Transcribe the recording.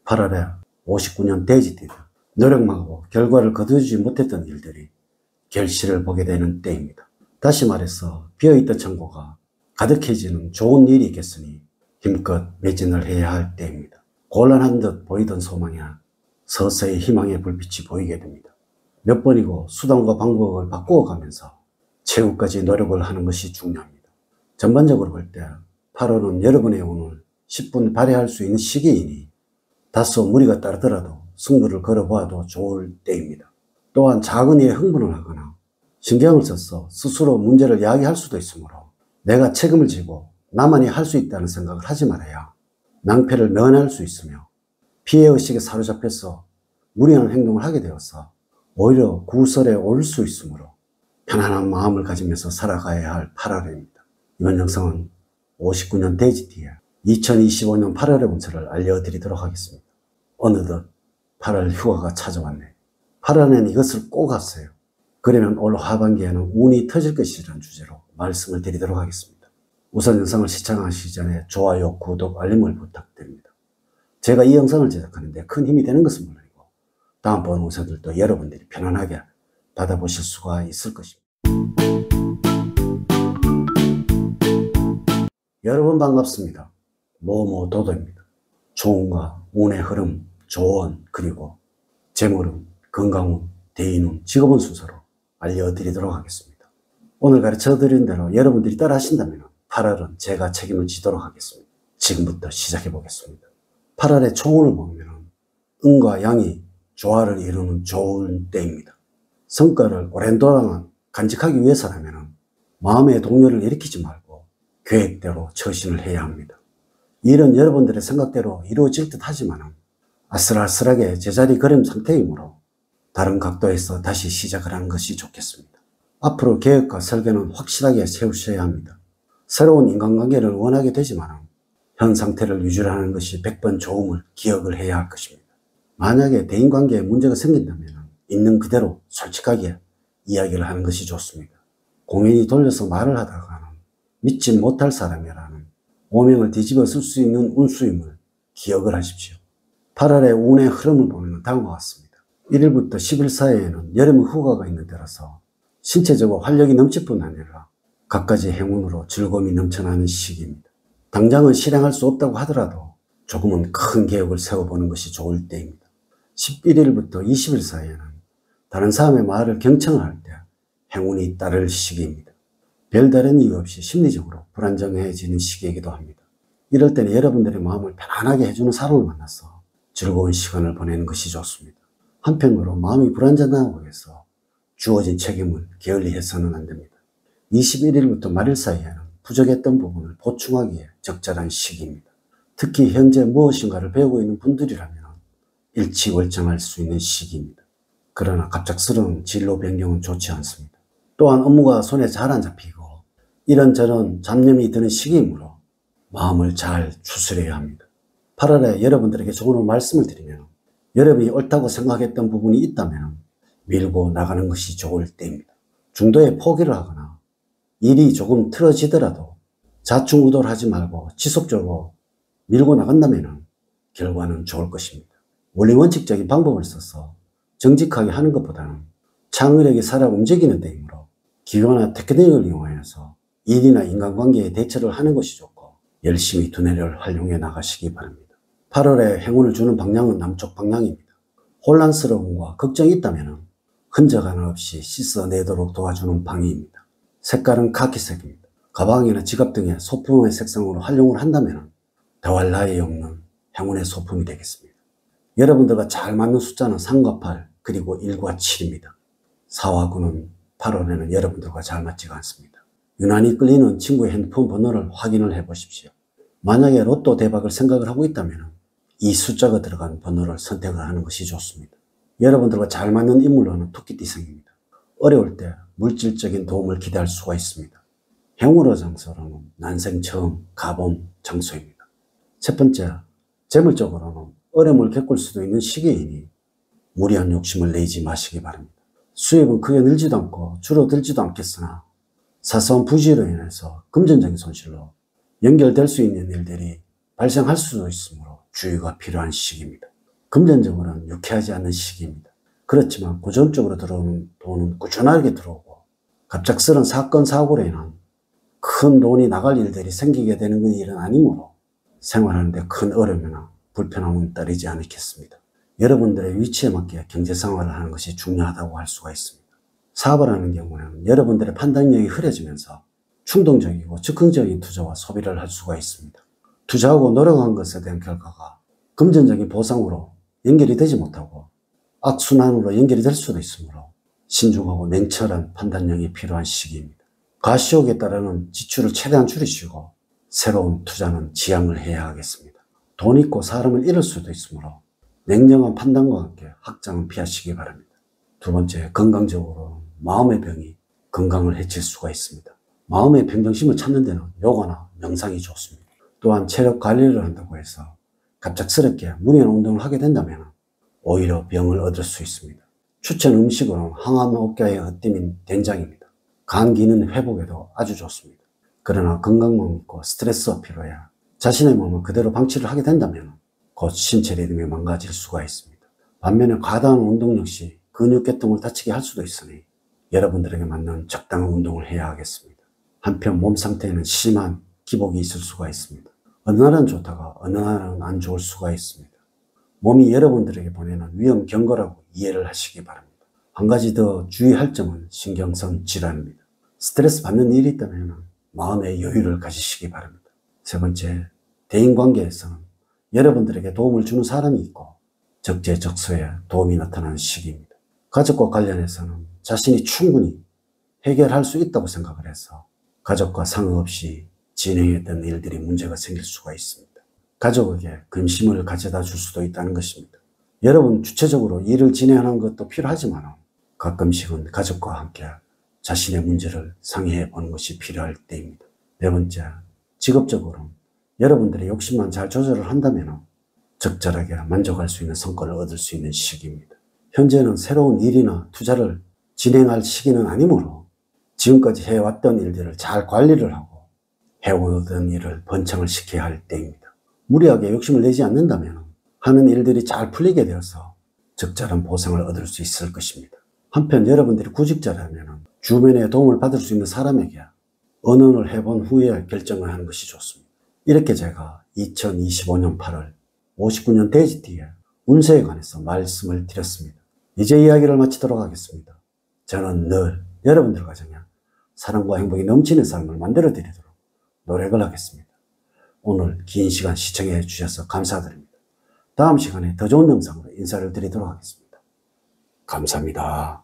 8월에 59년 돼지띠다. 노력하고 결과를 거두지 못했던 일들이 결실을 보게 되는 때입니다. 다시 말해서 비어있던 창고가 가득해지는 좋은 일이 있겠으니 힘껏 매진을 해야 할 때입니다. 곤란한 듯 보이던 소망이 서서히 희망의 불빛이 보이게 됩니다. 몇 번이고 수단과 방법을 바꾸어가면서 최후까지 노력을 하는 것이 중요합니다. 전반적으로 볼 때 8월은 여러분의 운을 10분 발휘할 수 있는 시기이니 다소 무리가 따르더라도 승부를 걸어보아도 좋을 때입니다. 또한 작은 일에 흥분을 하거나 신경을 써서 스스로 문제를 야기할 수도 있으므로 내가 책임을 지고 나만이 할 수 있다는 생각을 하지 말아야 낭패를 면할 수 있으며 피해의식에 사로잡혀서 무리한 행동을 하게 되어서 오히려 구설에 오를 수 있으므로 편안한 마음을 가지면서 살아가야 할 8월입니다. 이번 영상은 59년 돼지띠에 2025년 8월의 운세를 알려드리도록 하겠습니다. 어느덧 8월 휴가가 찾아왔네. 8월에는 이것을 꼭 하세요. 그러면 올 하반기에는 운이 터질 것이라는 주제로 말씀을 드리도록 하겠습니다. 우선 영상을 시청하시기 전에 좋아요, 구독, 알림을 부탁드립니다. 제가 이 영상을 제작하는데 큰 힘이 되는 것은 물론이고 다음번 운세들도 여러분들이 편안하게 받아보실 수가 있을 것입니다. 여러분 반갑습니다. 모모도도입니다. 좋은과 운의 흐름, 조언, 그리고 재물운, 건강운, 대인운, 직업운 순서로 알려드리도록 하겠습니다. 오늘 가르쳐드린 대로 여러분들이 따라 하신다면 8월은 제가 책임을 지도록 하겠습니다. 지금부터 시작해 보겠습니다. 8월의 총운을 보면 음과 양이 조화를 이루는 좋은 때입니다. 성과를 오랜 동안 간직하기 위해서라면 마음의 동요를 일으키지 말고 계획대로 처신을 해야 합니다. 일은 여러분들의 생각대로 이루어질 듯 하지만 아슬아슬하게 제자리 걸음 상태이므로 다른 각도에서 다시 시작을 하는 것이 좋겠습니다. 앞으로 계획과 설계는 확실하게 세우셔야 합니다. 새로운 인간관계를 원하게 되지만 현 상태를 유지하는 것이 100번 좋음을 기억을 해야 할 것입니다. 만약에 대인관계에 문제가 생긴다면 있는 그대로 솔직하게 이야기를 하는 것이 좋습니다. 공연히 돌려서 말을 하다가는 믿지 못할 사람이라는 오명을 뒤집어 쓸 수 있는 운수임을 기억을 하십시오. 8월의 운의 흐름을 보면 다음과 같습니다. 1일부터 10일 사이에는 여름 휴가가 있는 때라서 신체적으로 활력이 넘칠 뿐 아니라 갖가지 행운으로 즐거움이 넘쳐나는 시기입니다. 당장은 실행할 수 없다고 하더라도 조금은 큰 계획을 세워보는 것이 좋을 때입니다. 11일부터 20일 사이에는 다른 사람의 말을 경청을 할 때 행운이 따를 시기입니다. 별다른 이유 없이 심리적으로 불안정해지는 시기이기도 합니다. 이럴 때는 여러분들의 마음을 편안하게 해주는 사람을 만나서 즐거운 시간을 보내는 것이 좋습니다. 한편으로 마음이 불안정하고 해서 주어진 책임을 게을리해서는 안 됩니다. 21일부터 말일 사이에는 부족했던 부분을 보충하기에 적절한 시기입니다. 특히 현재 무엇인가를 배우고 있는 분들이라면 일취월장할 수 있는 시기입니다. 그러나 갑작스러운 진로 변경은 좋지 않습니다. 또한 업무가 손에 잘 안 잡히고 이런저런 잡념이 드는 시기이므로 마음을 잘 추스려야 합니다. 8월에 여러분들에게 좋은 말씀을 드리면 여러분이 옳다고 생각했던 부분이 있다면 밀고 나가는 것이 좋을 때입니다. 중도에 포기를 하거나 일이 조금 틀어지더라도 좌충우돌 하지 말고 지속적으로 밀고 나간다면 결과는 좋을 것입니다. 원리원칙적인 방법을 써서 정직하게 하는 것보다는 창의력이 살아 움직이는 데이므로 기교나 테크닉을 이용해서 일이나 인간관계에 대처를 하는 것이 좋고 열심히 두뇌를 활용해 나가시기 바랍니다. 8월에 행운을 주는 방향은 남쪽 방향입니다. 혼란스러움과 걱정이 있다면 흔적 하나 없이 씻어내도록 도와주는 방위입니다. 색깔은 카키색입니다. 가방이나 지갑 등의 소품의 색상으로 활용을 한다면 더할 나위 없는 행운의 소품이 되겠습니다. 여러분들과 잘 맞는 숫자는 3과 8 그리고 1과 7입니다. 4와 9는 8월에는 여러분들과 잘 맞지가 않습니다. 유난히 끌리는 친구의 핸드폰 번호를 확인을 해 보십시오. 만약에 로또 대박을 생각을 하고 있다면 이 숫자가 들어간 번호를 선택을 하는 것이 좋습니다. 여러분들과 잘 맞는 인물로는 토끼띠생입니다. 어려울 때 물질적인 도움을 기대할 수가 있습니다. 행운의 장소로는 난생 처음 가본 장소입니다. 첫 번째, 재물적으로는 어려움을 겪을 수도 있는 시기이니 무리한 욕심을 내지 마시기 바랍니다. 수입은 크게 늘지도 않고 줄어들지도 않겠으나 사소한 부지로 인해서 금전적인 손실로 연결될 수 있는 일들이 발생할 수도 있으므로 주의가 필요한 시기입니다. 금전적으로는 유쾌하지 않는 시기입니다. 그렇지만 고정적으로 들어오는 돈은 꾸준하게 들어오고 갑작스런 사건 사고로 인한 큰 돈이 나갈 일들이 생기게 되는 일은 아니므로 생활하는 데 큰 어려움이나 불편함은 따르지 않겠습니다. 여러분들의 위치에 맞게 경제생활을 하는 것이 중요하다고 할 수가 있습니다. 사업을 하는 경우에는 여러분들의 판단력이 흐려지면서 충동적이고 즉흥적인 투자와 소비를 할 수가 있습니다. 투자하고 노력한 것에 대한 결과가 금전적인 보상으로 연결이 되지 못하고 악순환으로 연결이 될 수도 있으므로 신중하고 냉철한 판단력이 필요한 시기입니다. 가시욕에 따르는 지출을 최대한 줄이시고 새로운 투자는 지양을 해야 하겠습니다. 돈 있고 사람을 잃을 수도 있으므로 냉정한 판단과 함께 확장은 피하시기 바랍니다. 두 번째, 건강적으로 마음의 병이 건강을 해칠 수가 있습니다. 마음의 평정심을 찾는 데는 요가나 명상이 좋습니다. 또한 체력 관리를 한다고 해서 갑작스럽게 무리한 운동을 하게 된다면 오히려 병을 얻을 수 있습니다. 추천 음식으로는 항암 억제에 헛디민 된장입니다. 간 기능 회복에도 아주 좋습니다. 그러나 건강만 믿고 스트레스와 피로에 자신의 몸을 그대로 방치를 하게 된다면 곧 신체 리듬이 망가질 수가 있습니다. 반면에 과다한 운동 역시 근육계통을 다치게 할 수도 있으니 여러분들에게 맞는 적당한 운동을 해야 하겠습니다. 한편 몸 상태에는 심한 기복이 있을 수가 있습니다. 어느 날은 좋다가 어느 날은 안 좋을 수가 있습니다. 몸이 여러분들에게 보내는 위험 경고라고 이해를 하시기 바랍니다. 한 가지 더 주의할 점은 신경성 질환입니다. 스트레스 받는 일이 있다면 마음의 여유를 가지시기 바랍니다. 세 번째, 대인관계에서는 여러분들에게 도움을 주는 사람이 있고 적재적소에 도움이 나타나는 시기입니다. 가족과 관련해서는 자신이 충분히 해결할 수 있다고 생각을 해서 가족과 상관없이 진행했던 일들이 문제가 생길 수가 있습니다. 가족에게 근심을 가져다 줄 수도 있다는 것입니다. 여러분 주체적으로 일을 진행하는 것도 필요하지만 가끔씩은 가족과 함께 자신의 문제를 상의해 보는 것이 필요할 때입니다. 네 번째, 직업적으로 여러분들의 욕심만 잘 조절을 한다면 적절하게 만족할 수 있는 성과를 얻을 수 있는 시기입니다. 현재는 새로운 일이나 투자를 진행할 시기는 아니므로 지금까지 해왔던 일들을 잘 관리를 하고 해오던 일을 번창을 시켜야 할 때입니다. 무리하게 욕심을 내지 않는다면 하는 일들이 잘 풀리게 되어서 적절한 보상을 얻을 수 있을 것입니다. 한편 여러분들이 구직자라면 주변의 도움을 받을 수 있는 사람에게 언언을 해본 후에 결정을 하는 것이 좋습니다. 이렇게 제가 2025년 8월 59년 돼지띠의 운세에 관해서 말씀을 드렸습니다. 이제 이야기를 마치도록 하겠습니다. 저는 늘 여러분들 가정에 사랑과 행복이 넘치는 삶을 만들어 드리도록 노력을 하겠습니다. 오늘 긴 시간 시청해 주셔서 감사드립니다. 다음 시간에 더 좋은 영상으로 인사를 드리도록 하겠습니다. 감사합니다.